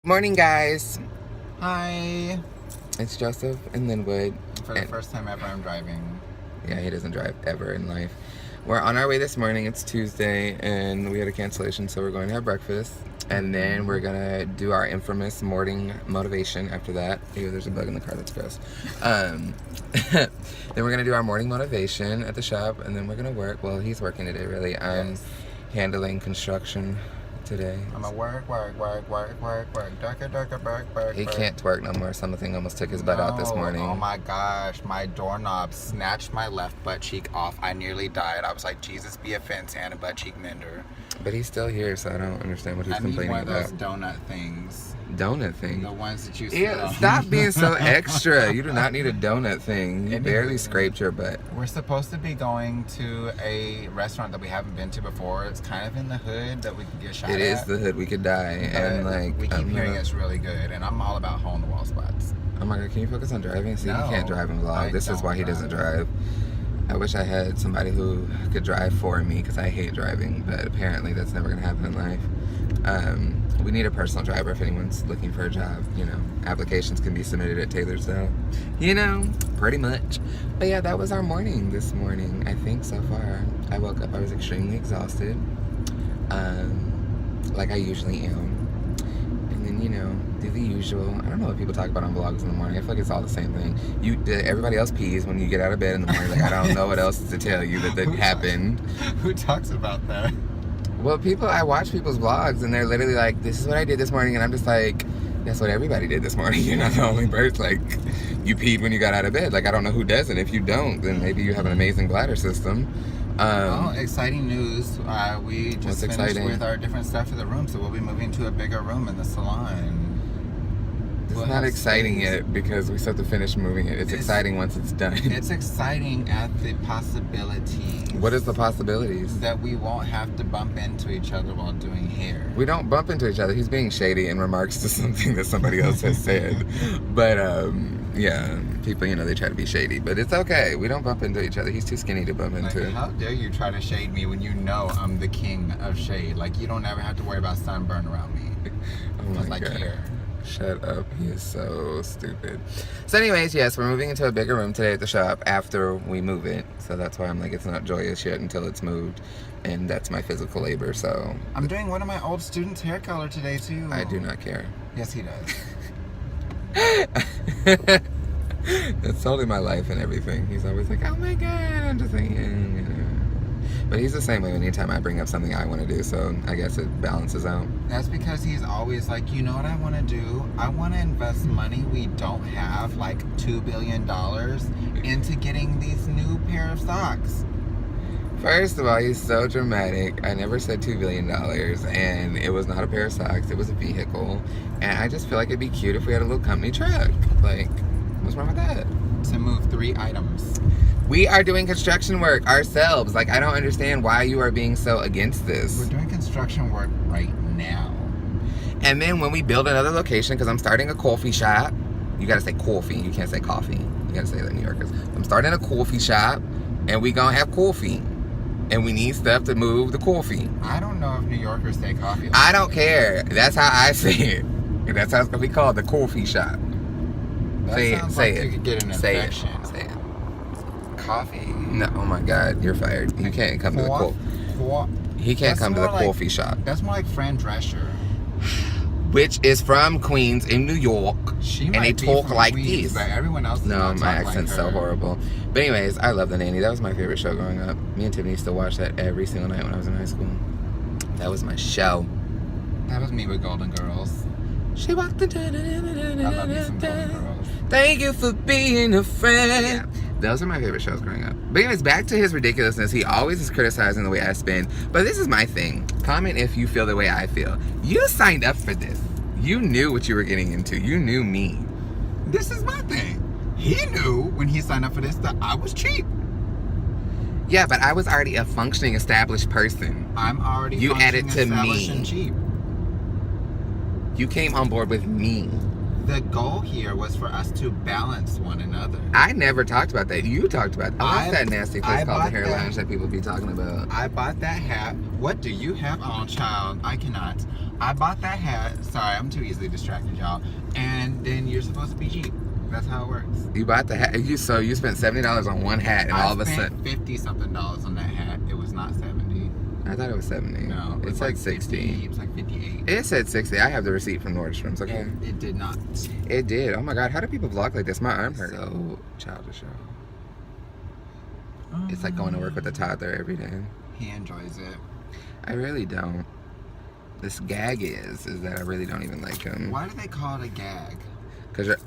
Morning, guys. Hi. It's Joseph and Linwood. For the first time ever, I'm driving. Yeah, he doesn't drive ever in life. We're on our way this morning. It's Tuesday, and we had a cancellation, so we're going to have breakfast. And then we're going to do our infamous morning motivation after that. Ew, there's a bug in the car. That's gross. Then we're going to do our morning motivation at the shop, and then we're going to work. Well, he's working today, really. I'm handling construction today. I'm a work. Darker. He can't twerk no more. Something almost took his butt out this morning. Oh my gosh, my doorknob snatched my left butt cheek off. I nearly died. I was like, Jesus be a fence and a butt cheek mender. But he's still here, so I don't understand what he's complaining about. I need one of those donut things. Donut thing? The ones that you Yeah, stop being so extra. You do not need a donut thing. You barely scraped your butt. We're supposed to be going to a restaurant that we haven't been to before. It's kind of in the hood that we could get shot at. It is the hood. We could die. But and like we keep hearing it's really good, and I'm all about hole-in-the-wall spots. Oh my God, can you focus on driving? See, No, he can't drive and vlog. This is why he doesn't drive. I wish I had somebody who could drive for me because I hate driving, but apparently that's never going to happen in life. We need a personal driver if anyone's looking for a job. You know, applications can be submitted at TailoredStyle. You know, pretty much. But yeah, that was our morning this morning, I think, so far. I woke up, I was extremely exhausted, like I usually am. And then, you know, do the usual. I don't know what people talk about on vlogs in the morning. I feel like it's all the same thing. Everybody else pees when you get out of bed in the morning. Like, I don't know what else to tell you that happened. Who talks about that? Well, I watch people's vlogs, and they're literally like, this is what I did this morning, and I'm just like, that's what everybody did this morning. You're not the only person. Like, you peed when you got out of bed. Like, I don't know who doesn't. If you don't, then maybe you have an amazing bladder system. Well, exciting news. We just finished with our different stuff for the room, so we'll be moving to a bigger room in the salon. It's not exciting yet because we still have to finish moving it. It's exciting once it's done. It's exciting at the possibilities. What is the possibilities? That we won't have to bump into each other while doing hair. We don't bump into each other. He's being shady in remarks to something that somebody else has said. But, yeah, people, you know, they try to be shady. But it's okay. We don't bump into each other. He's too skinny to bump into. Like, how dare you try to shade me when you know I'm the king of shade? Like, you don't ever have to worry about sunburn around me. Oh my God. Care. Shut up. He is so stupid. So anyways, yes, we're moving into a bigger room today at the shop after we move it. So that's why I'm like, it's not joyous yet until it's moved. And that's my physical labor, so. I'm doing one of my old students' hair color today, too. I do not care. Yes, he does. That's totally my life and everything. He's always like, oh my God, I'm just like, But he's the same way anytime I bring up something I want to do, so I guess it balances out. That's because he's always like, you know what I want to do? I want to invest money we don't have, like $2 billion, into getting these new pair of socks. First of all, he's so dramatic. I never said $2 billion, and it was not a pair of socks. It was a vehicle, and I just feel like it'd be cute if we had a little company truck. Like, what's wrong with that? To move 3 items. We are doing construction work ourselves. Like, I don't understand why you are being so against this. We're doing construction work right now. And then when we build another location, because I'm starting a coffee shop. You gotta say coffee. You can't say coffee. You gotta say that, New Yorkers. I'm starting a coffee shop, and we gonna have coffee. And we need stuff to move the coffee. I don't know if New Yorkers say coffee. I don't care. That's how I say it. And that's how it's gonna be called, the coffee shop. Say it. You could get an infection. Say it. Coffee. No, oh my God, you're fired. You can't come to the coffee. He can't come to the coffee shop. That's more like Fran Drescher. Which is from Queens in New York. She and they might be talk from like Queens, this. But everyone else No, my accent's so horrible. But anyways, I love The Nanny. That was my favorite show growing up. Me and Tiffany used to watch that every single night when I was in high school. That was my show. That was me with Golden Girls. She walked into I love me some Golden Girls. Thank you for being a friend. Yeah. Those are my favorite shows growing up. But anyways, back to his ridiculousness. He always is criticizing the way I spin. But this is my thing. Comment if you feel the way I feel. You signed up for this. You knew what you were getting into. You knew me. This is my thing. He knew when he signed up for this that I was cheap. Yeah, but I was already a functioning, established person. I'm already you added to me. And cheap. You came on board with me. The goal here was for us to balance one another. I never talked about that. You talked about that. That's that nasty place called the Hair that, Lounge that people be talking about. I bought that hat. What do you have on, child? I cannot. I bought that hat. Sorry, I'm too easily distracted, y'all. And then you're supposed to be cheap. That's how it works. You bought the hat. So you spent $70 on one hat, and all of a sudden $50-something on that hat. It was not 70. I thought it was 70. No, it said 60. It was like 58. It said 60. I have the receipt from Nordstrom's. Okay. It did not. It did. Oh my God! How do people vlog like this? My arm hurts. So childish, y'all. It's like going to work with a toddler every day. He enjoys it. I really don't. This gag is that I really don't even like him. Why do they call it a gag? Cause you're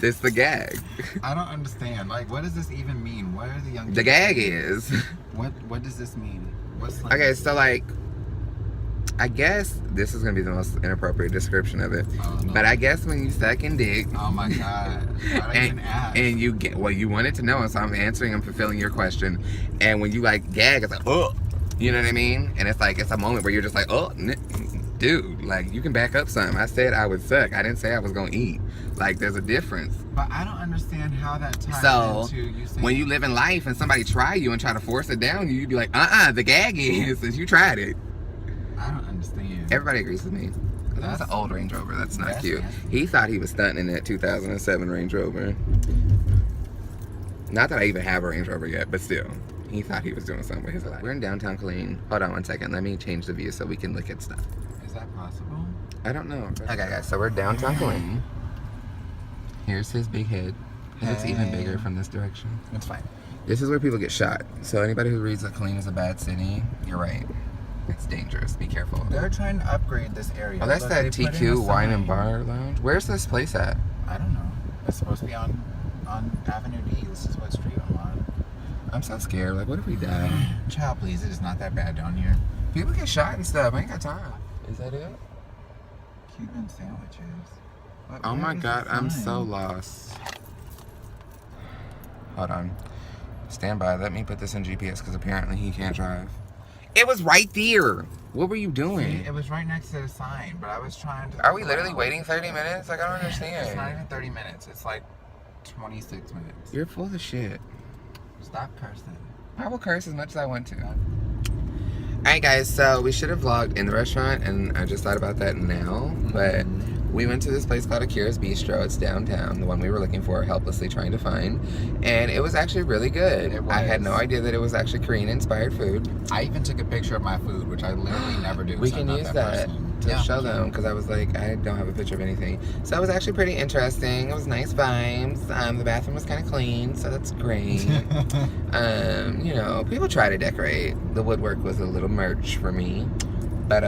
This the gag. I don't understand. Like, what does this even mean? What are the young? The gag is. What does this mean? What's like? Okay, so like, I guess this is gonna be the most inappropriate description of it. Oh, no. But I guess when you suck and dick. Oh my God! Why did I even ask? And you get you wanted to know, and so I'm answering and fulfilling your question. And when you like gag, it's like you know what I mean? And it's like it's a moment where you're just like dude, like you can back up something. I said I would suck. I didn't say I was gonna eat. Like there's a difference. But I don't understand how that ties into you saying. When you live in life and somebody try you and try to force it down you, you'd be like, the gag is since you tried it. I don't understand. Everybody agrees with me. That's an old Range Rover. That's not cute. Nasty. He thought he was stunting in that 2007 Range Rover. Not that I even have a Range Rover yet, but still. He thought he was doing something with his life. We're in downtown Colleen. Hold on one second. Let me change the view so we can look at stuff. Is that possible? I don't know. Okay, guys. So we're downtown Colleen. Here's his big head. It looks even bigger from this direction. It's fine. This is where people get shot. So anybody who reads that Colleen is a bad city, you're right. It's dangerous. Be careful. They're trying to upgrade this area. Oh, that's Look, that they put in TQ a Wine and sign. Bar Lounge. Where's this place at? I don't know. It's supposed to be on Avenue D. This is what street I'm on. I'm so scared. Like, what if we die? Child, please. It is not that bad down here. People get shot and stuff. I ain't got time. Is that it? Cuban sandwiches. Oh my God, I'm so lost. Hold on. Stand by. Let me put this in GPS because apparently he can't drive. It was right there. What were you doing? See, it was right next to the sign, but I was trying to. Are we literally waiting 30 minutes? Like, I don't understand. It's not even 30 minutes. It's like 26 minutes. You're full of shit. Stop cursing. I will curse as much as I want to. Alright guys, so we should have vlogged in the restaurant and I just thought about that now, but we went to this place called Akira's Bistro. It's downtown, the one we were looking for, helplessly trying to find, and it was actually really good. I had no idea that it was actually Korean inspired food. I even took a picture of my food, which I literally never do. We so can I'm not use that person. to Yeah, show we them can. because I was like, I don't have a picture of anything. So it was actually pretty interesting. It was nice vibes. The bathroom was kind of clean, so that's great. You know, people try to decorate. The woodwork was a little merch for me, but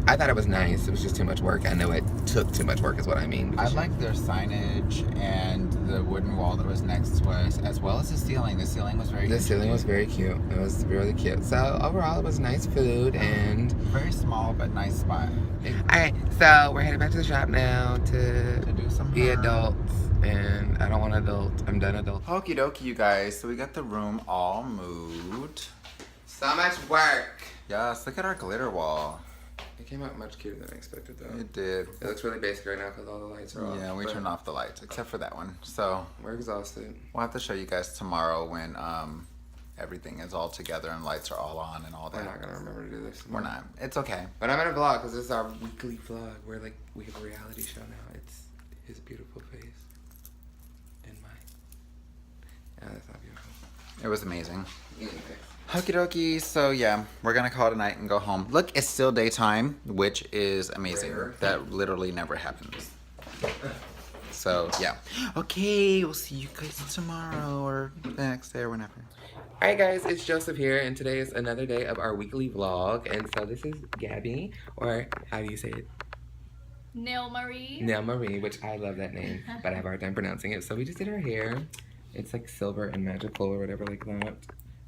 I thought it was nice. It was just too much work. I know it took too much work is what I mean. I like their signage and the wooden wall that was next to us, as well as the ceiling. The ceiling was very. The ceiling was very cute. It was really cute. So overall, it was nice food and very small but nice spot. Alright, so we're heading back to the shop now to do some be her. adults, and I don't want to adult. I'm done adult. Okie dokie, you guys. So we got the room all moved. So much work. Yes, look at our glitter wall. It came out much cuter than I expected, though. It did. It looks really basic right now because all the lights are off. Yeah, we but turned off the lights except for that one. So we're exhausted. we'll have to show you guys tomorrow when everything is all together and lights are all on and all that. We're not gonna remember to do this. We're not. It's okay. But I'm gonna vlog because this is our weekly vlog. We're like, we have a reality show now. It's his beautiful face and mine. Yeah, that's not beautiful. It was amazing. Anyway. Okie dokie. So yeah, we're gonna call it a night and go home. Look, it's still daytime, which is amazing. Rare. That literally never happens. So yeah. Okay, we'll see you guys tomorrow or the next day or whenever. Alright guys, it's Joseph here, and today is another day of our weekly vlog. And so this is Gabby, or how do you say it? Nail Marie. Nail Marie, which I love that name, but I have a hard time pronouncing it. So we just did her hair. It's like silver and magical or whatever like that.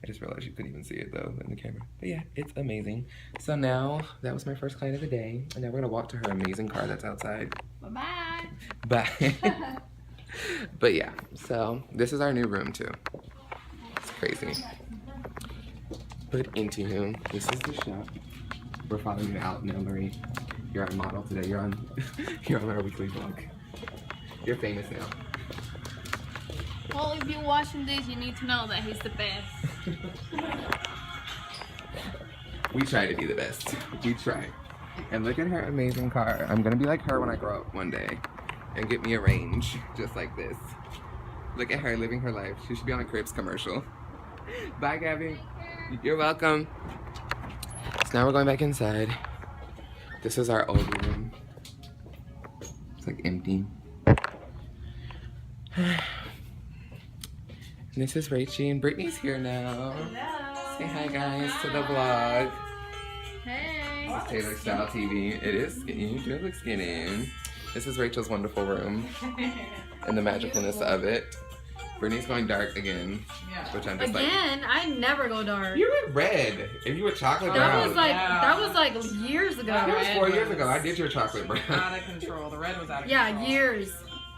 I just realized you couldn't even see it though in the camera. But yeah, it's amazing. So now, that was my first client of the day. And now we're gonna walk to her amazing car that's outside. Bye-bye. Bye. But yeah, so this is our new room too. It's crazy. But into him, this is the shop. We're following you out now, Marie. You're on model today. You're on you're on our weekly vlog. You're famous now. Well, if you're watching this, you need to know that he's the best. We try to be the best. We try. And look at her amazing car. I'm gonna be like her when I grow up one day and get me a range just like this. Look at her living her life. She should be on a Cribs commercial. Bye, Gabby. You're welcome. So now we're going back inside. This is our old room. It's like empty. And this is Rachie and Brittany's here now. Hello. Say hi guys to the vlog. Hey. This is TailoredStyle TV. It is skinny. You do look skinny. This is Rachel's wonderful room. And the magicalness of it. Brittany's going dark again. Yeah. Which I'm just Again, I never go dark. You were red. And you were chocolate That brown. was like years ago. That was Red 4 years was ago. I did your chocolate brown. Out of control. The red was out of Yeah, control. years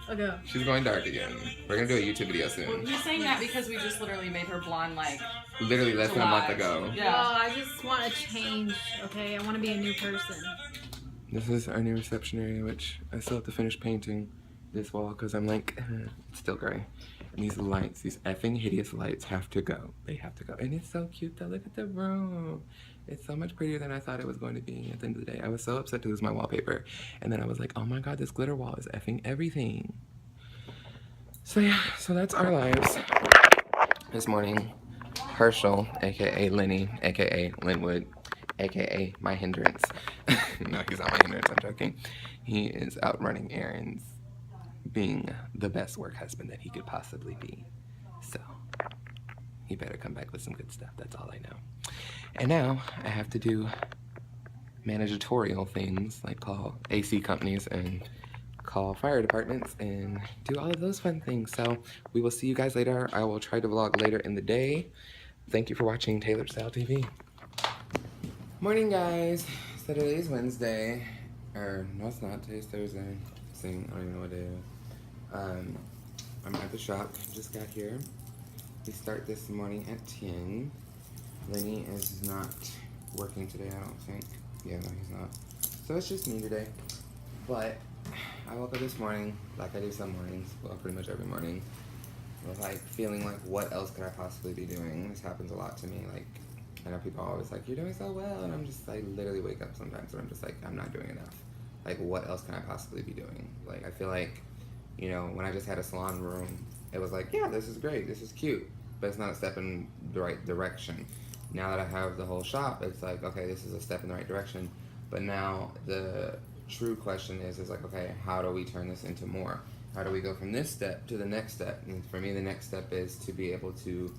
ago. She's going dark again. We're gonna do a YouTube video Well, soon. you're saying that because we just literally made her blonde like Literally less than a month July. ago. Yeah. Well, I just want to change, okay? I want to be a new person. This is our new reception area, which I still have to finish painting this wall because I'm like, it's still gray. And these lights, these effing hideous lights have to go. They have to go. And it's so cute though. Look at the room. It's so much prettier than I thought it was going to be at the end of the day. I was so upset to lose my wallpaper. And then I was like, oh my God, this glitter wall is effing everything. So yeah, so that's our lives. This morning, Herschel, aka Lenny, aka Linwood, aka my hindrance. No, he's not my hindrance, I'm joking. He is out running errands, being the best work husband that he could possibly be. So, he better come back with some good stuff, that's all I know. And now, I have to do managerial things, like call AC companies and call fire departments and do all of those fun things. So, we will see you guys later. I will try to vlog later in the day. Thank you for watching TailoredStyle TV. Morning, guys. So today is Wednesday. Or, no, it's not. Today's Thursday. I don't even know what day it is. I'm at the shop. Just got here. We start this morning at 10. Lenny is not working today, I don't think. Yeah, no, he's not. So it's just me today. But I woke up this morning, like I do some mornings, well, pretty much every morning, with like feeling like, what else could I possibly be doing? This happens a lot to me. Like, I know people are always like, you're doing so well, and I'm just like, literally wake up sometimes and I'm just like, I'm not doing enough. Like, what else can I possibly be doing? Like, I feel like, you know, when I just had a salon room, it was like, yeah, this is great, this is cute, but it's not a step in the right direction. Now that I have the whole shop, it's like, okay, this is a step in the right direction, but now the true question is like, okay, how do we turn this into more? How do we go from this step to the next step? And for me, the next step is to be able to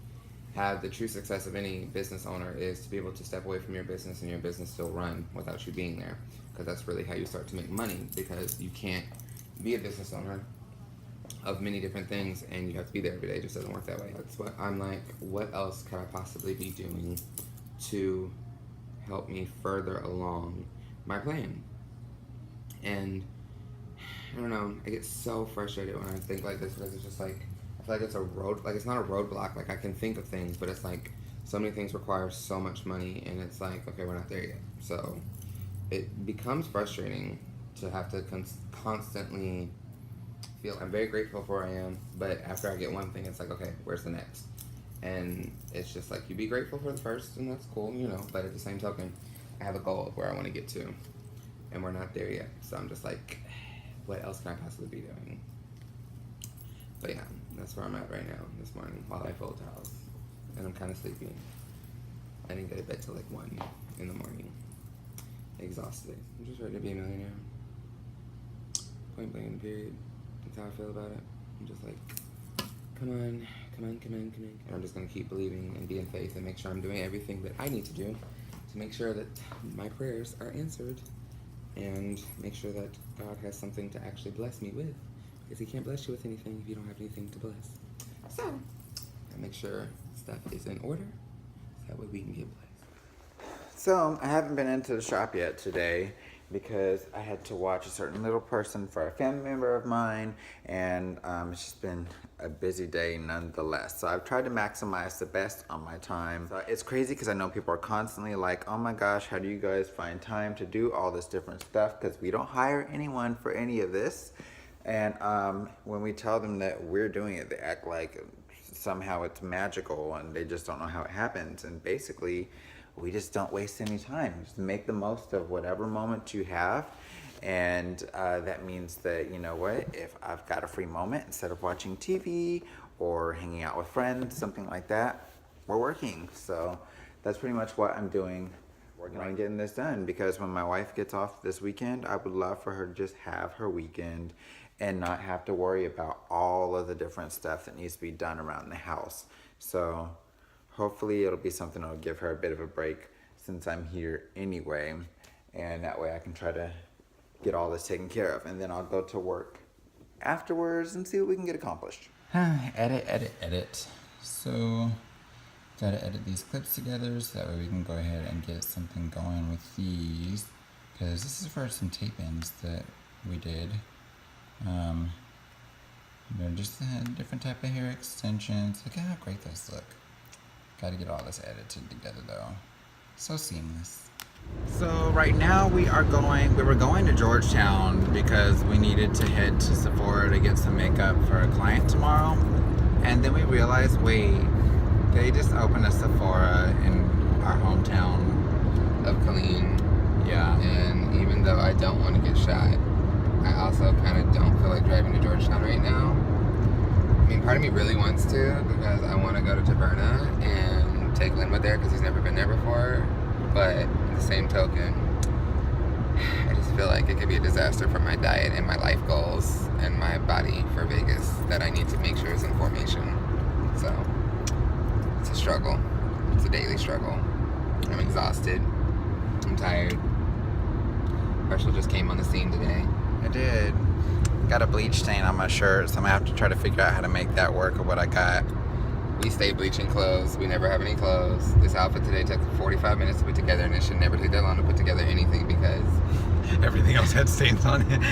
have the true success of any business owner is to be able to step away from your business and your business still run without you being there. Because that's really how you start to make money, because you can't be a business owner of many different things and you have to be there every day. It just doesn't work that way. That's what I'm like, what else could I possibly be doing to help me further along my plan? And I don't know, I get so frustrated when I think like this, because it's just like, I feel like it's a road, like it's not a roadblock, like I can think of things, but it's like so many things require so much money, and it's like, okay, we're not there yet. So it becomes frustrating to have to constantly feel, I'm very grateful for where I am, but after I get one thing, it's like, okay, where's the next? And it's just like, you be grateful for the first, and that's cool, you know, but at the same token, I have a goal of where I want to get to, and we're not there yet. So I'm just like, what else can I possibly be doing? But yeah, that's where I'm at right now this morning while I fold towels. And I'm kind of sleepy. I didn't get to bed till like 1 in the morning. Exhausted. I'm just ready to be a millionaire. Point blank, period. That's how I feel about it. I'm just like, come on, come on, come on, come on. And I'm just going to keep believing and be in faith and make sure I'm doing everything that I need to do to make sure that my prayers are answered and make sure that God has something to actually bless me with. Because he can't bless you with anything if you don't have anything to bless. So, I make sure stuff is in order so that way we can get blessed. So, I haven't been into the shop yet today. because I had to watch a certain little person for a family member of mine, and it's just been a busy day nonetheless. So I've tried to maximize the best on my time. So it's crazy because I know people are constantly like, oh my gosh, how do you guys find time to do all this different stuff? Because we don't hire anyone for any of this. And when we tell them that we're doing it, they act like somehow it's magical and they just don't know how it happens. And basically, we just don't waste any time. Just make the most of whatever moment you have. And that means that, you know what, if I've got a free moment, instead of watching TV or hanging out with friends, something like that, we're working. So that's pretty much what I'm doing, working on getting this done. Because when my wife gets off this weekend, I would love for her to just have her weekend and not have to worry about all of the different stuff that needs to be done around the house. So hopefully it'll be something that'll give her a bit of a break since I'm here anyway. And that way I can try to get all this taken care of. And then I'll go to work afterwards and see what we can get accomplished. Edit. So, gotta edit these clips together so that way we can go ahead and get something going with these. Because this is for some tape-ins that we did. They're just a different type of hair extensions. Look at how great those look. Gotta get all this edited together though. So seamless. So right now we were going to Georgetown because we needed to head to Sephora to get some makeup for a client tomorrow. And then we realized, wait, they just opened a Sephora in our hometown Of Colleen. Yeah. And even though I don't want to get shot, I also kind of don't feel like driving to Georgetown right now. I mean, part of me really wants to because I want to go to Taverna and take Linwood there because he's never been there before. But in the same token, I just feel like it could be a disaster for my diet and my life goals and my body for Vegas that I need to make sure is in formation. So it's a struggle. It's a daily struggle. I'm exhausted. I'm tired. Herschel just came on the scene today. I did. Got a bleach stain on my shirt, so I'm gonna have to try to figure out how to make that work with what I got. We stay bleaching clothes. We never have any clothes. This outfit today took 45 minutes to put together, and it should never take that long to put together anything because everything else had stains on it.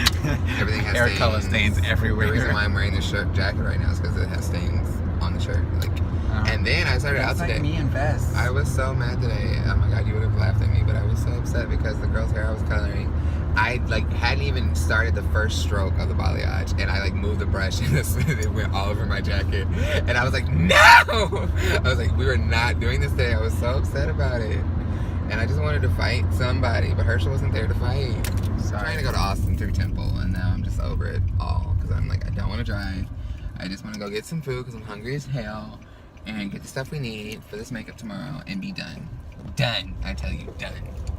Everything has hair stains. color stains everywhere. The reason why I'm wearing this jacket right now is because it has stains on the shirt. And then I started out today. Like me and Vest. I was so mad today. Oh my god, you would have laughed at me, but I was so upset because the girl's hair I was coloring, I hadn't even started the first stroke of the balayage, and I moved the brush and it went all over my jacket, and I was like, no! I was like, we were not doing this today. I was so upset about it, and I just wanted to fight somebody, but Herschel wasn't there to fight. I'm trying to go to Austin through Temple, and now I'm just over it all because I'm like, I don't want to drive. I just want to go get some food because I'm hungry as hell, and get the stuff we need for this makeup tomorrow and be done. Done. I tell you, done.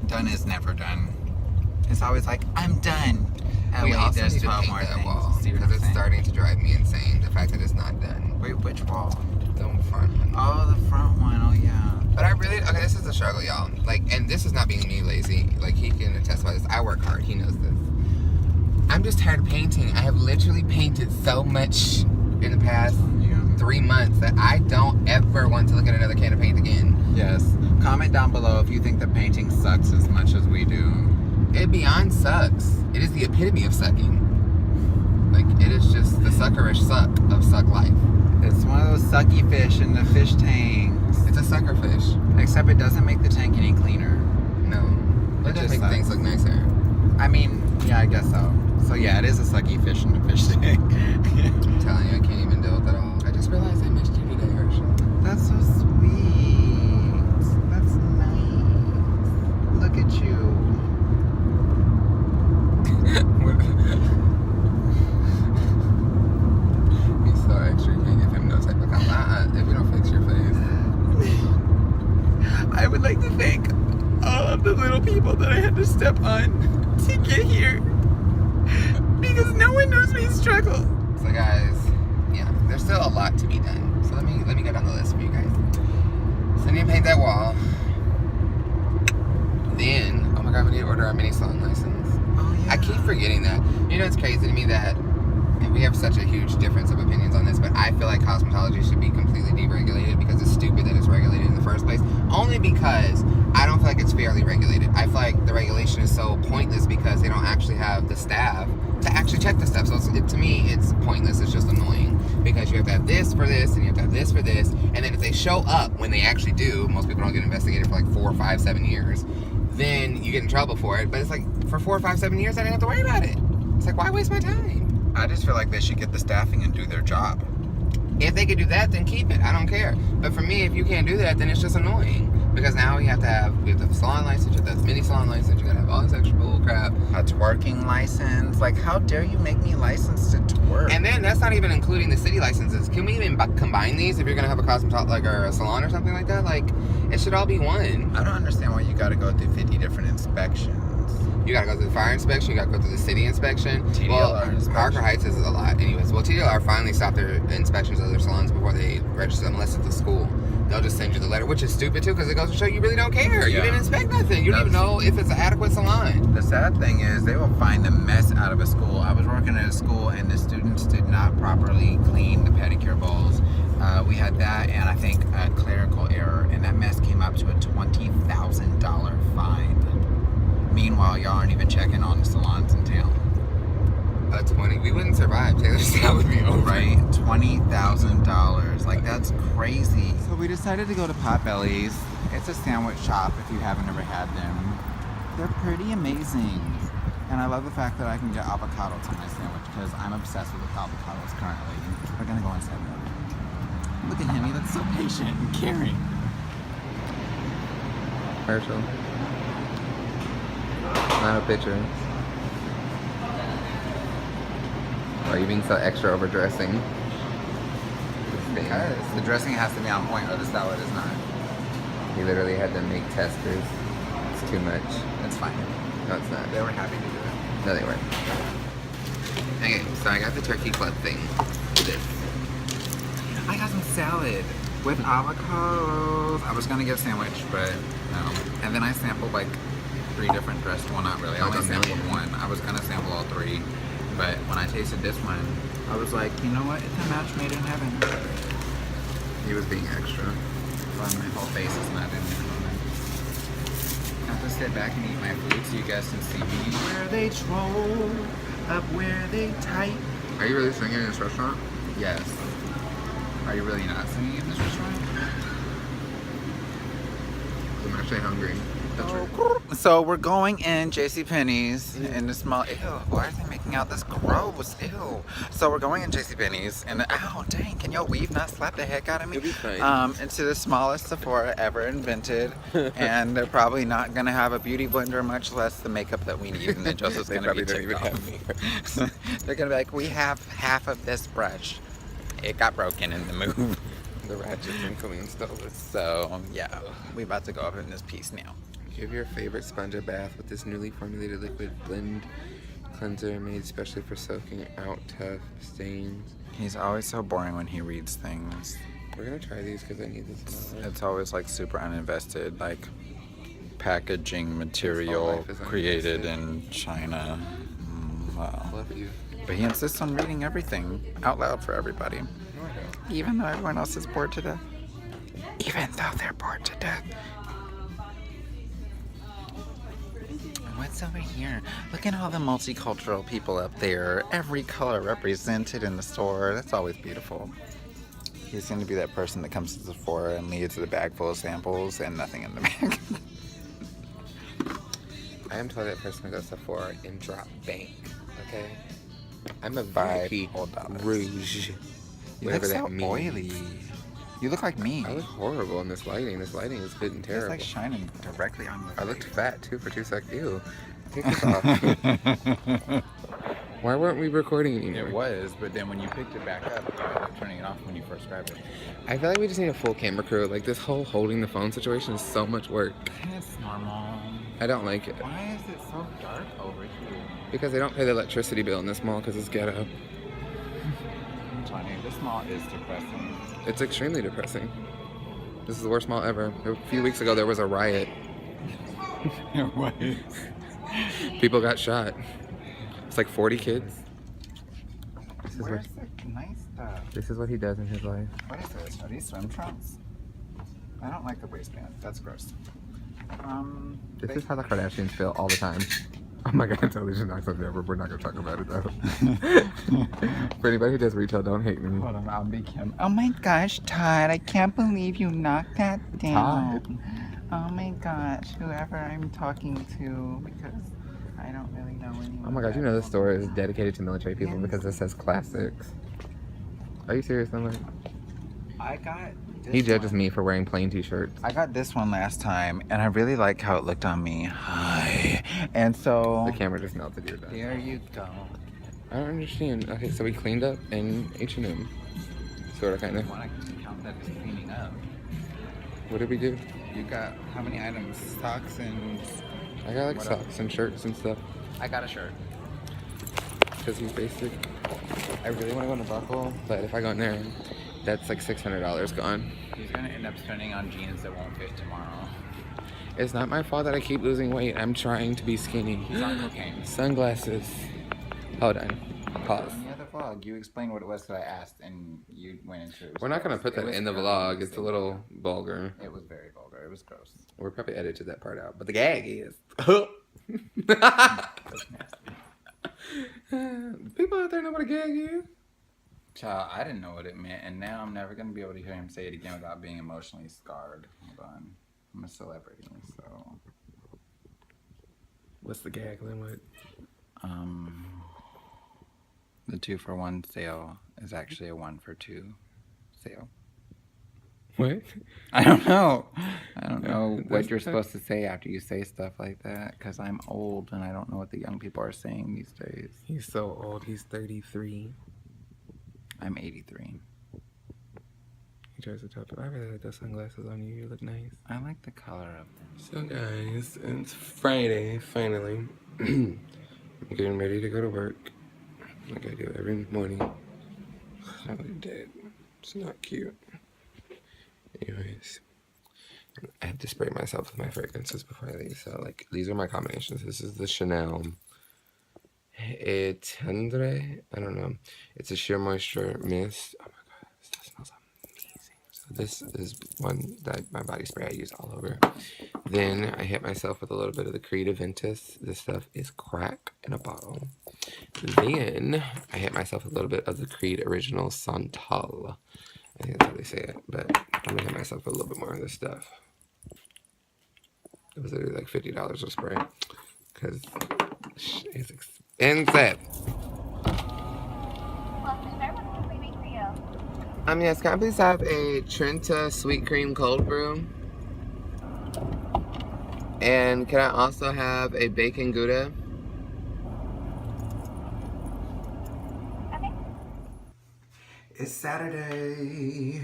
Done is never done. It's always like, I'm done. Oh, We wait, also there's need to 12 paint more that things. wall See what because I'm it's saying? starting to drive me insane. The fact that it's not done. Wait, which wall? The front one. Oh, the front one. Oh, yeah. But okay, this is a struggle, y'all. And this is not being me lazy. He can attest by this. I work hard. He knows this. I'm just tired of painting. I have literally painted so much in the past 3 months that I don't ever want to look at another can of paint again. Yes. Comment down below if you think the painting sucks as much as we do. It beyond sucks. It is the epitome of sucking. It is just the suckerish suck of suck life. It's one of those sucky fish in the fish tanks. It's a sucker fish. Except it doesn't make the tank any cleaner. No. It does make sucks. things look nicer. I mean, yeah, I guess so. So yeah, it is a sucky fish in the fish tank. I'm telling you, I can't even deal with it all. I just realized I missed you today, Herschel. That's so sweet. That's nice. Look at you. He's so extra, you can't give him no type of compliment. If you don't fix your face. I would like to thank all of the little people that I had to step on to get here. Because no one knows me struggle. So guys, yeah, there's still a lot to be done. So let me go down the list for you guys. So I need to paint that wall. Then, oh my god, we need to order our mini salon license. Oh yeah. I keep forgetting that. You know, it's crazy to me that we have such a huge difference of opinions on this, but I feel like cosmetology should be completely deregulated because it's stupid that it's regulated in the first place. Only because I don't feel like it's fairly regulated. I feel like the regulation is so pointless because they don't actually have the staff to actually check the stuff. So to me, it's pointless. It's just annoying because you have to have this for this and you have to have this for this. And then if they show up when they actually do, most people don't get investigated for like 4, 5, 7 years, then you get in trouble for it. But it's like for 4, 5, 7 years, I didn't have to worry about it. It's like, why waste my time? I just feel like they should get the staffing and do their job. If they could do that, then keep it. I don't care. But for me, if you can't do that, then it's just annoying. Because now we have to have a salon license, you have to have a mini salon license, you gotta have all this extra bull crap. A twerking license. Like, how dare you make me licensed to twerk? And then that's not even including the city licenses. Can we even combine these if you're gonna have a cosmetologist, like, or a salon or something like that? Like, it should all be one. I don't understand why you gotta go through 50 different inspections. You gotta go through the fire inspection, you gotta go through the city inspection. TDLR inspection. Parker Heights is a lot. Anyways, well, TDLR finally stopped their inspections of their salons before they register them, unless it's a school. They'll just send you the letter, which is stupid too, because it goes to show you really don't care. You didn't inspect nothing. You don't even know if it's an adequate salon. The sad thing is they will find the mess out of a school. I was working at a school and the students did not properly clean the pedicure bowls. We had that and I think a clerical error, and that mess came up to a $20,000 fine. Meanwhile, y'all aren't even checking on the salons in town. 20. We wouldn't survive. TailoredStyle would be over. Right? $20,000. Like, that's crazy. So we decided to go to Potbelly's. It's a sandwich shop if you haven't ever had them. They're pretty amazing. And I love the fact that I can get avocado to my sandwich because I'm obsessed with avocados currently. We're gonna go inside now. Look at him, he looks so patient and caring. Commercial. Not a picture. Why are you being so extra overdressing? Because the dressing has to be on point or the salad is not. He literally had to make testers. It's too much. It's fine. No, it's not. They were happy to do it. No, they weren't. Okay, so I got the turkey club thing. This. I got some salad with avocados. I was gonna get a sandwich, but no. And then I sampled like 3 different dressed. Well, not really. I only sampled one. I was gonna sample all 3, but when I tasted this one, I was like, you know what? It's a match made in heaven. He was being extra. Well, my whole face is not in there. I have to sit back and eat my food so you guys can see me. Where they troll, up where they tight. Are you really singing in this restaurant? Yes. Are you really not singing in this restaurant? I'm actually hungry. So we're going in JCPenney's in the small. Ew, why are they making out this gross? Ew. So we're going in JCPenney's and ow, dang, can your weave not slap the heck out of me? You'll be fine. Into the smallest Sephora ever invented, and they're probably not gonna have a beauty blender, much less the makeup that we need. And then Joseph's gonna be ticked off. They're gonna be like, we have half of this brush. It got broken in the move. The ratchets and Cohen stole it. So yeah, we about to go up in this piece now. Give your favorite sponge a bath with this newly formulated liquid blend cleanser made especially for soaking out tough stains. He's always so boring when he reads things. We're gonna try these because I need this. It's always like super uninvested, like packaging material created in China. Wow. Love you. But he insists on reading everything out loud for everybody. No, I don't. Even though everyone else is bored to death. Even though they're bored to death. What's over here? Look at all the multicultural people up there. Every color represented in the store. That's always beautiful. He's going to be that person that comes to Sephora and leaves with a bag full of samples and nothing in the bag. I am totally that person who goes to Sephora and drop bank. Okay? I'm a $5 VIP $4. rouge. You Whatever look so that means. oily. You look like me. I look horrible in this lighting. This lighting is good and It's terrible. like shining directly on your I looked face. fat too for 2 seconds. Ew. Take this off. Why weren't we recording anymore? It was, but then when you picked it back up, you ended up turning it off when you first grabbed it. I feel like we just need a full camera crew. Like this whole holding the phone situation is so much work. It's normal. I don't like it. Why is it so dark over here? Because they don't pay the electricity bill in this mall because it's ghetto. Johnny, this mall is depressing. It's extremely depressing. This is the worst mall ever. A few weeks ago there was a riot. It was. People got shot. It's like 40 kids. This is Where's the nice stuff? This is what he does in his life. What is this? Are these swim trunks? I don't like the waistband. That's gross. This is how the Kardashians feel all the time. Oh my god, I totally should knock something over. We're not gonna talk about it though. For anybody who does retail, don't hate me. Hold on, I'll be Kim. Oh my gosh, Todd, I can't believe you knocked that down. Todd. Oh my gosh, whoever I'm talking to, because I don't really know anyone. Oh my god, you know this store is dedicated to military people because it says classics. Are you serious? I'm like, I got this he judges one. me for wearing plain t-shirts. I got this one last time, and I really like how it looked on me. Hi. And so... The camera just melted your done. There you go. I don't understand. Okay, so we cleaned up in H&M. Sort of, kind I of. want to count that as cleaning up. What did we do? You got how many items? Socks and... I got like What socks and shirts and stuff. I got a shirt. Because he's basic. I really want to go in a buckle, but if I go in there, that's like $600 gone. He's gonna end up spending on jeans that won't fit tomorrow. It's not my fault that I keep losing weight. I'm trying to be skinny. He's on cocaine. Sunglasses. Hold on. Pause. In the other vlog, you explained what it was that I asked, and you went into it. We're not going to put that in the vlog. It's a little vulgar. It was very vulgar. It was gross. We're probably edited that part out. But the gag is. People out there know what a gag is. Child, I didn't know what it meant, and now I'm never gonna be able to hear him say it again without being emotionally scarred. Hold on. I'm a celebrity, so... What's the gag, Linwood? The 2-for-1 sale is actually a 1-for-2 sale. What? I don't know. I don't know what That's you're the- supposed to say after you say stuff like that, because I'm old and I don't know what the young people are saying these days. He's so old. He's 33. I'm 83. He tries to talk. I really like those sunglasses on you. You look nice. I like the color of them. So guys, it's Friday, finally. I'm getting ready to go to work. Like I do every morning. I look dead. It's not cute. Anyways. I have to spray myself with my fragrances before I leave. So like these are my combinations. This is the Chanel Etendre. I don't know. It's a sheer moisture mist. Oh my god, this stuff smells amazing. So this is one that my body spray I use all over. Then I hit myself with a little bit of the Creed Aventus. This stuff is crack in a bottle. Then I hit myself with a little bit of the Creed Original Santal. I think that's how they say it, but I'm gonna hit myself with a little bit more of this stuff. It was literally like $50 a spray because it's expensive. Yes, can I please have a Trenta sweet cream cold brew? And can I also have a bacon Gouda? It's Saturday,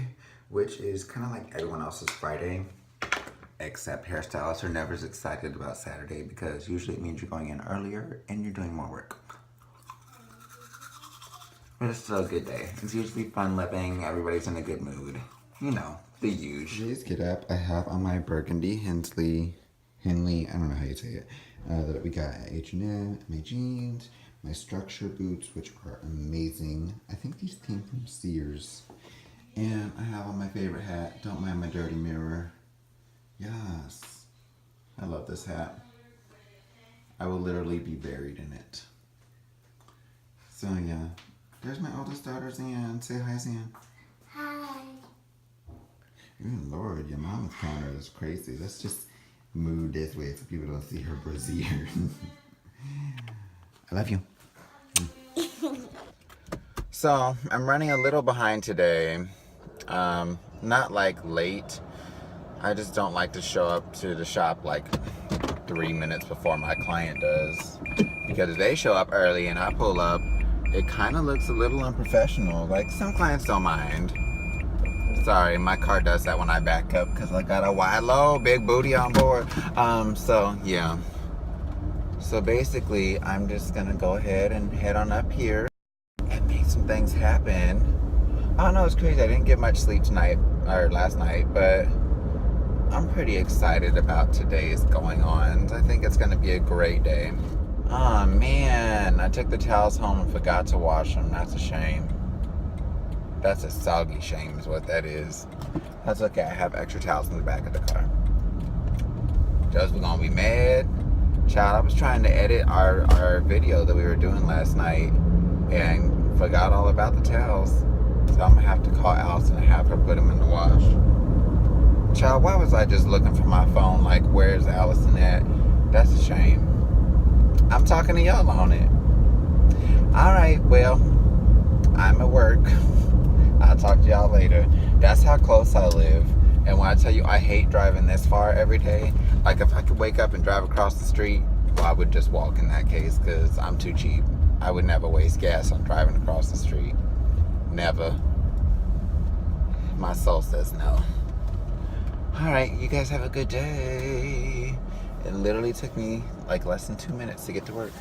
which is kind of like everyone else's Friday, except hairstylists are never as excited about Saturday because usually it means you're going in earlier and you're doing more work. But it's still a good day. It's usually fun living, everybody's in a good mood. You know, the usual. Today's get up, I have on my burgundy Henley, I don't know how you say it, that we got at H&M, my jeans, my structure boots, which are amazing. I think these came from Sears. And I have on my favorite hat, don't mind my dirty mirror. Yes, I love this hat. I will literally be buried in it. So yeah, there's my oldest daughter, Zan. Say hi, Zan. Hi. Good Lord, your mama's counter is crazy. Let's just move this way so people don't see her brassiere. I love you. So, I'm running a little behind today. Not like late. I just don't like to show up to the shop like 3 minutes before my client does. Because if they show up early and I pull up, it kind of looks a little unprofessional. Like, some clients don't mind. Sorry, my car does that when I back up because I got a wide load, big booty on board. So yeah. So basically, I'm just gonna go ahead and head on up here and make some things happen. I don't know, it's crazy. I didn't get much sleep tonight, or last night, but I'm pretty excited about today's going on. I think it's gonna be a great day. Oh man, I took the towels home and forgot to wash them. That's a shame. That's a soggy shame is what that is. That's okay. I have extra towels in the back of the car. Joe's gonna be mad. Child, I was trying to edit our video that we were doing last night and forgot all about the towels. So I'm gonna have to call Allison and have her put them in the wash. Child, why was I just looking for my phone like, where's Allison at? That's a shame. I'm talking to y'all on it. Alright, well, I'm at work. I'll talk to y'all later. That's how close I live. And when I tell you I hate driving this far every day, like if I could wake up and drive across the street, well, I would just walk in that case because I'm too cheap. I would never waste gas on driving across the street. Never. My soul says no. Alright, you guys have a good day. It literally took me like less than 2 minutes to get to work.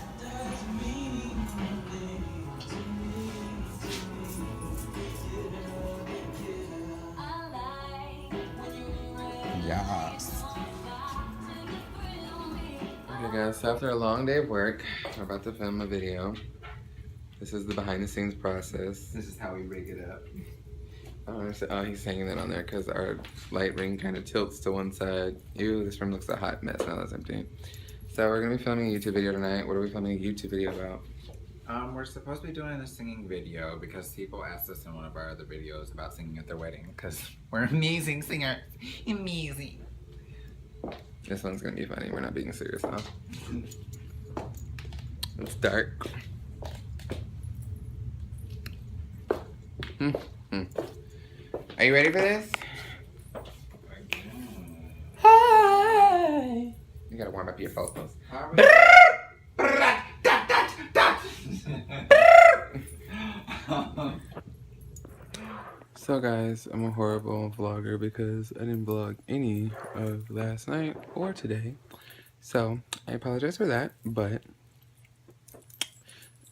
Yes. Okay guys, so after a long day of work, we're about to film a video. This is the behind the scenes process. This is how we rig it up. Oh, he's hanging it on there because our light ring kind of tilts to one side. Ew, this room looks a hot mess now that's empty. So we're gonna be filming a YouTube video tonight. What are we filming a YouTube video about? We're supposed to be doing a singing video because people asked us in one of our other videos about singing at their wedding because we're amazing singers. Amazing. This one's gonna be funny. We're not being serious now. It's dark. Are you ready for this? Hi. You gotta warm up your vocals. So guys, I'm a horrible vlogger because I didn't vlog any of last night or today. So I apologize for that, but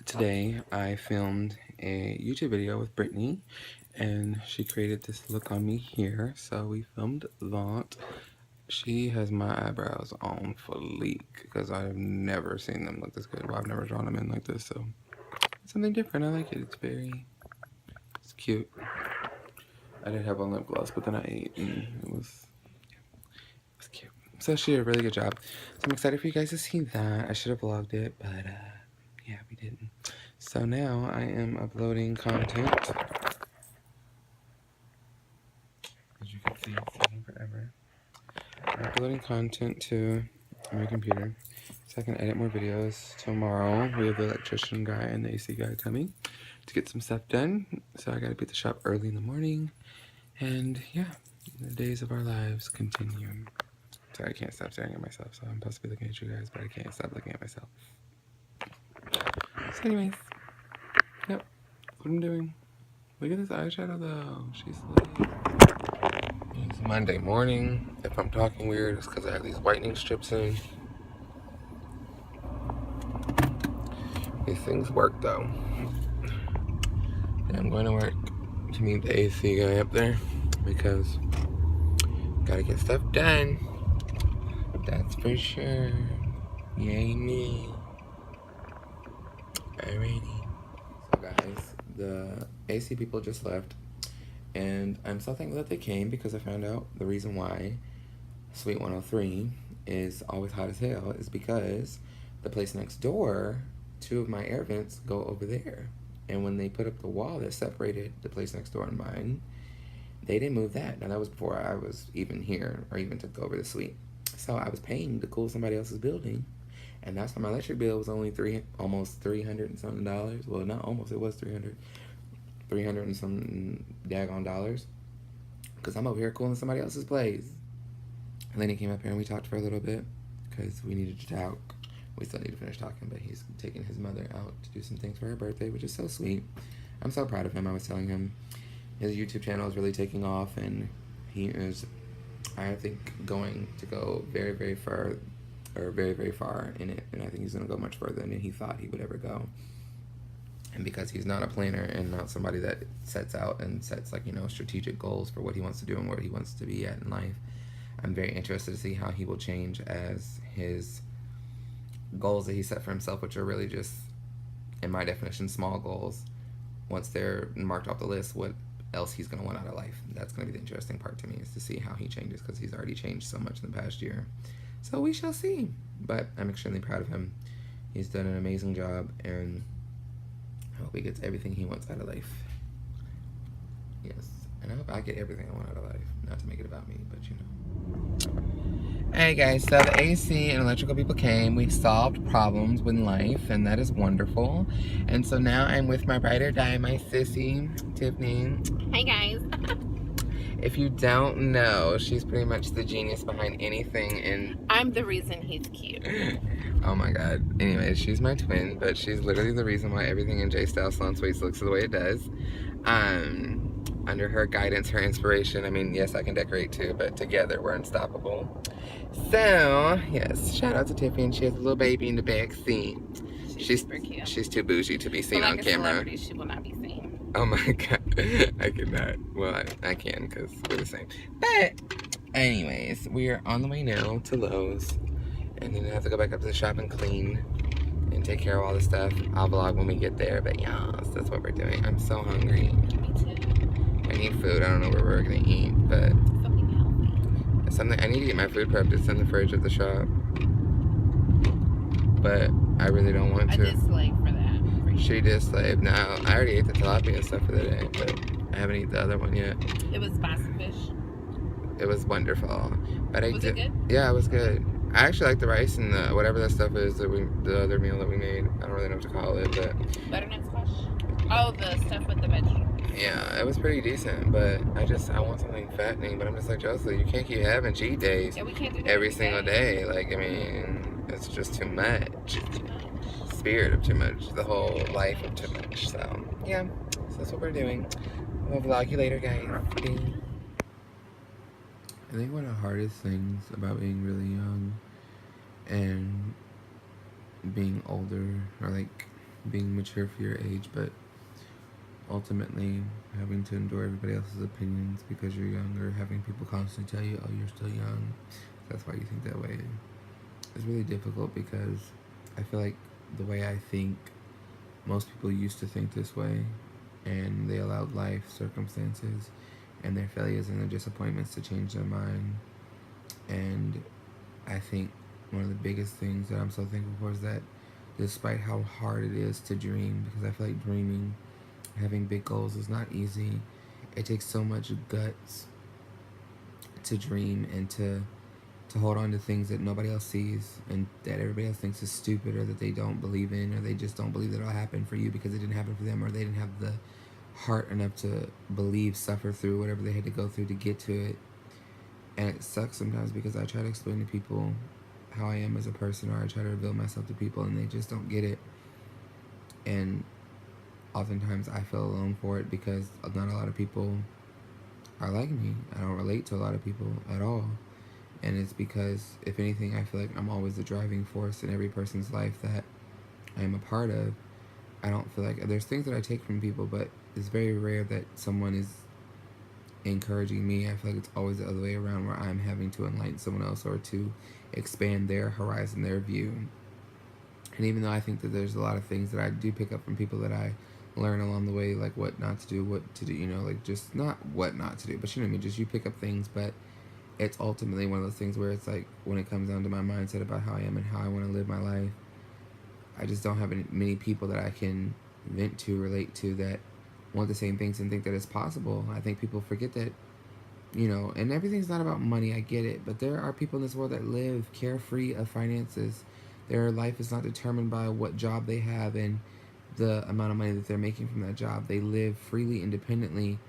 today I filmed a YouTube video with Brittany and she created this look on me here. So we filmed that. She has my eyebrows on fleek because I've never seen them look this good. Well, I've never drawn them in like this, so it's something different. I like it. It's cute. I did have on lip gloss, but then I ate and it was cute. So she did a really good job. So I'm excited for you guys to see that. I should have vlogged it, but yeah, we didn't. So now I am uploading content. As you can see, it's taking forever. I'm uploading content to my computer so I can edit more videos. Tomorrow we have the electrician guy and the AC guy coming to get some stuff done. So I gotta be at the shop early in the morning. And yeah, the days of our lives continue. Sorry, I can't stop staring at myself. So I'm supposed to be looking at you guys, but I can't stop looking at myself. So anyways, yep, that's what I'm doing. Look at this eyeshadow though. She's lit. It's Monday morning. If I'm talking weird, it's because I have these whitening strips in. These things work though. And I'm going to work to meet the AC guy up there because gotta get stuff done. That's for sure. Yay me. Alrighty. So guys, the AC people just left. And I'm so thankful that they came because I found out the reason why Suite 103 is always hot as hell is because the place next door, 2 of my air vents go over there. And when they put up the wall that separated the place next door and mine, they didn't move that. Now that was before I was even here or even took over the suite. So I was paying to cool somebody else's building. And that's why my electric bill was only almost $300 and something dollars. Well, not almost, it was 300 and some daggone dollars. Because I'm over here cooling somebody else's place. And then he came up here and we talked for a little bit because we needed to talk. We still need to finish talking, but he's taking his mother out to do some things for her birthday, which is so sweet. I'm so proud of him. I was telling him his YouTube channel is really taking off, and he is, I think, going to go very, very far, or very, very far in it. And I think he's going to go much further than he thought he would ever go. And because he's not a planner and not somebody that sets out and sets, like, you know, strategic goals for what he wants to do and where he wants to be at in life, I'm very interested to see how he will change as his goals that he set for himself, which are really just in my definition, small goals. Once they're marked off the list, what else he's going to want out of life. That's going to be the interesting part to me, is to see how he changes, because he's already changed so much in the past year. So we shall see. But I'm extremely proud of him. He's done an amazing job, and I hope he gets everything he wants out of life. Yes. And I hope I get everything I want out of life. Not to make it about me, but you know. Hey guys, so the AC and electrical people came. We solved problems with life, and that is wonderful. And so now I'm with my ride or die, my sissy, Tiffany. Hey guys. If you don't know, she's pretty much the genius behind anything, and I'm the reason he's cute. oh my god. Anyways, she's my twin, but she's literally the reason why everything in J-Style Salon Suites looks the way it does. Under her guidance, her inspiration, I mean, yes, I can decorate too, but together we're unstoppable. So, yes, shout out to Tiffany, and she has a little baby in the back seat. She's super cute. She's too bougie to be seen But on like a camera. celebrity, she will not be seen. Oh my god, I cannot. Well, I can, because we're the same. But, anyways, we are on the way now to Lowe's, and then I have to go back up to the shop and clean and take care of all the stuff. I'll vlog when we get there, but yes, that's what we're doing. I'm so hungry. Me too. I need food. I don't know where we're gonna eat, but Something healthy. something. I need to get my food prepped. It's in the fridge at the shop, but I really don't want I to. did slave for that. For you. She did slave. Now I already ate the tilapia and stuff for the day, but I haven't eaten the other one yet. It was spicy fish. It was wonderful, but I Was did. it good? Yeah, it was good. I actually like the rice and the whatever that stuff is that the other meal that we made. I don't really know what to call it, but Butternut squash. Oh, the stuff with the vegetables. yeah, it was pretty decent. But I want something fattening. But I'm just like, Jocelyn, you can't keep having cheat days Yeah, we can't do that every single day. Like, I mean, it's just too much. Spirit of too much. The whole life of too much. So, yeah. So that's what we're doing. We'll vlog you later, guys. Bye. I think one of the hardest things about being really young and being older, or like being mature for your age, but ultimately having to endure everybody else's opinions because you're young, or having people constantly tell you, oh, you're still young, that's why you think that way. It's really difficult, because I feel like the way I think, most people used to think this way, and they allowed life, circumstances, and their failures and their disappointments to change their mind. And I think one of the biggest things that I'm so thankful for is that despite how hard it is to dream, because I feel like dreaming, having big goals is not easy. It takes so much guts to dream and to hold on to things that nobody else sees and that everybody else thinks is stupid, or that they don't believe in, or they just don't believe that it'll happen for you because it didn't happen for them, or they didn't have the heart enough to believe, suffer through whatever they had to go through to get to it. And it sucks sometimes, because I try to explain to people how I am as a person, or I try to reveal myself to people, and they just don't get it. And oftentimes I feel alone for it, because not a lot of people are like me. I don't relate to a lot of people at all. And it's because, if anything, I feel like I'm always the driving force in every person's life that I am a part of. I don't feel like, there's things that I take from people, but it's very rare that someone is encouraging me. I feel like it's always the other way around, where I'm having to enlighten someone else, or to expand their horizon, their view. And even though I think that there's a lot of things that I do pick up from people that I learn along the way, like what not to do, what to do, you know, like just not what not to do, but you know what I mean, just you pick up things. But it's ultimately one of those things where it's like, when it comes down to my mindset about how I am and how I want to live my life, I just don't have many people that I can vent to, relate to, that want the same things and think that it's possible. I think people forget that, you know, and everything's not about money, I get it, but there are people in this world that live carefree of finances. Their life is not determined by what job they have and the amount of money that they're making from that job. They live freely, independently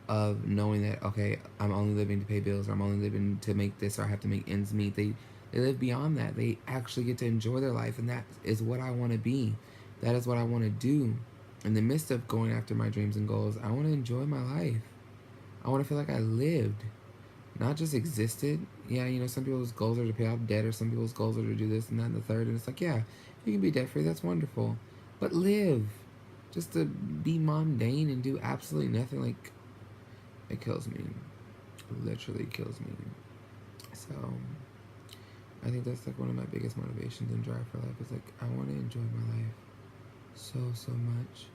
of knowing that, okay, I'm only living to pay bills, or I'm only living to make this, or I have to make ends meet. They live beyond that. They actually get to enjoy their life, and that is what I want to be. That is what I want to do. In the midst of going after my dreams and goals, I want to enjoy my life. I want to feel like I lived, not just existed. Yeah, you know, some people's goals are to pay off debt, or some people's goals are to do this and that and the third, and it's like, yeah, you can be debt-free, that's wonderful. But live. Just to be mundane and do absolutely nothing, like, it kills me. It literally kills me. So I think that's like one of my biggest motivations and drive for life, is like, I want to enjoy my life so much.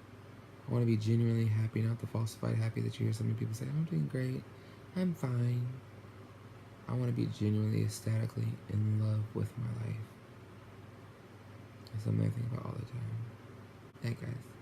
I want to be genuinely happy, not the falsified happy that you hear so many people say, I'm doing great, I'm fine. I want to be genuinely, ecstatically in love with my life. It's something I think about all the time. Hey guys.